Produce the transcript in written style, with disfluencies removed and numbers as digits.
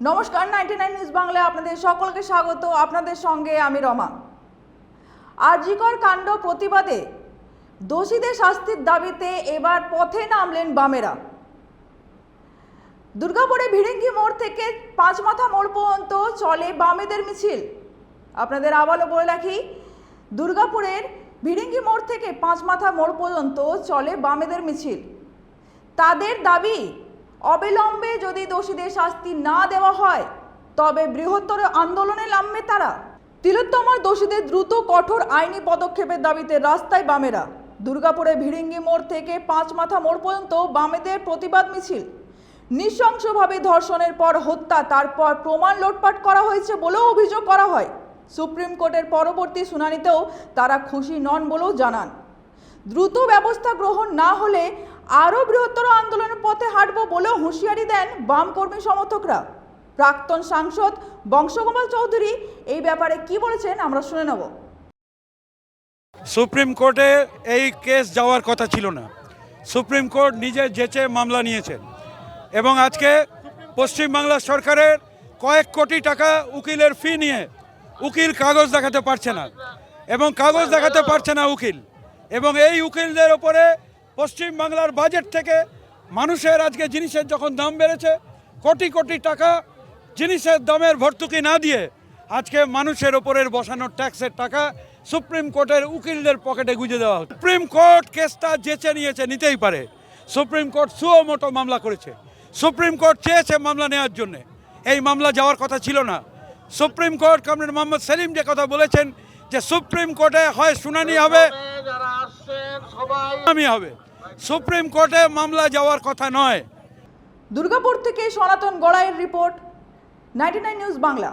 নমস্কার, 99 নিউজ বাংলায় আপনাদের সকলকে স্বাগত। আপনাদের সঙ্গে আমি রমা। আরজিকর কাণ্ড প্রতিবাদে দোষীদের শাস্তির দাবিতে এবার পথে নামলেন বামেরা। দুর্গাপুরে ভিড়িঙ্গি মোড় থেকে পাঁচমাথা মোড় পর্যন্ত চলে বামেদের মিছিল। আপনাদের আবারও বলে রাখি, দুর্গাপুরের ভিড়িঙ্গি মোড় থেকে পাঁচমাথা মোড় পর্যন্ত চলে বামেদের মিছিল। তাদের দাবি, অবিলম্বে যদি দোষীদের শাস্তি না দেওয়া হয় তবে বৃহত্তর আন্দোলনে নামবে তারা। তিলোত্তমার দোষীদের দ্রুত কঠোর আইনি পদক্ষেপের দাবিতে রাস্তায় বামেরা। দুর্গাপুরে ভিড়িঙ্গি মোড় থেকে পাঁচমাথা মোড় পর্যন্ত বামেদের প্রতিবাদ মিছিল। নৃশংসভাবে ধর্ষণের পর হত্যা, তারপর প্রমাণ লোটপাট করা হয়েছে বলেও অভিযোগ করা হয়। সুপ্রিম কোর্টের পরবর্তী শুনানিতেও তারা খুশি নন বলেও জানান। দ্রুত ব্যবস্থা গ্রহণ না হলে আরও বৃহত্তর আন্দোলনের পথে হাঁটব বলেও হুঁশিয়ারি দেন বাম কর্মী সমর্থকরা। প্রাক্তন সাংসদ বংশগোপাল চৌধুরী এই ব্যাপারে কি বলেছেন আমরা শুনে নেব। সুপ্রিম কোর্টে এই কেস যাওয়ার কথা ছিল না। সুপ্রিম কোর্ট নিজে যেচে মামলা নিয়েছেন এবং আজকে পশ্চিমবাংলা সরকারের কয়েক কোটি টাকা উকিলের ফি নিয়ে উকিল কাগজ দেখাতে পারছে না এবং কাগজ দেখাতে পারছে না উকিল, এবং এই উকিলদের ওপরে পশ্চিমবাংলার বাজেট থেকে মানুষের আজকে জিনিসের যখন দাম বেড়েছে, কোটি কোটি টাকা জিনিসের দামের ভর্তুকি না দিয়ে আজকে মানুষের ওপরের বসানোর ট্যাক্সের টাকা সুপ্রিম কোর্টের উকিলদের পকেটে গুঁজে দেওয়া হচ্ছে। সুপ্রিম কোর্ট কেসটা যেচে নিয়েছে, নিতেই পারে। সুপ্রিম কোর্ট সুও মোটো মামলা করেছে। সুপ্রিম কোর্ট চেয়েছে মামলা নেওয়ার জন্যে, এই মামলা যাওয়ার কথা ছিল না। Supreme court comrade Mohammed Salim যে কথা বলেছেন যে সুপ্রিম কোর্টে হয় শুনানি হবে, হবে, সুপ্রিম কোর্টে মামলা যাওয়ার কথা নয়। দুর্গাপুর থেকে সনাতন গড়াইয়ের রিপোর্ট, 99 নিউজ বাংলা।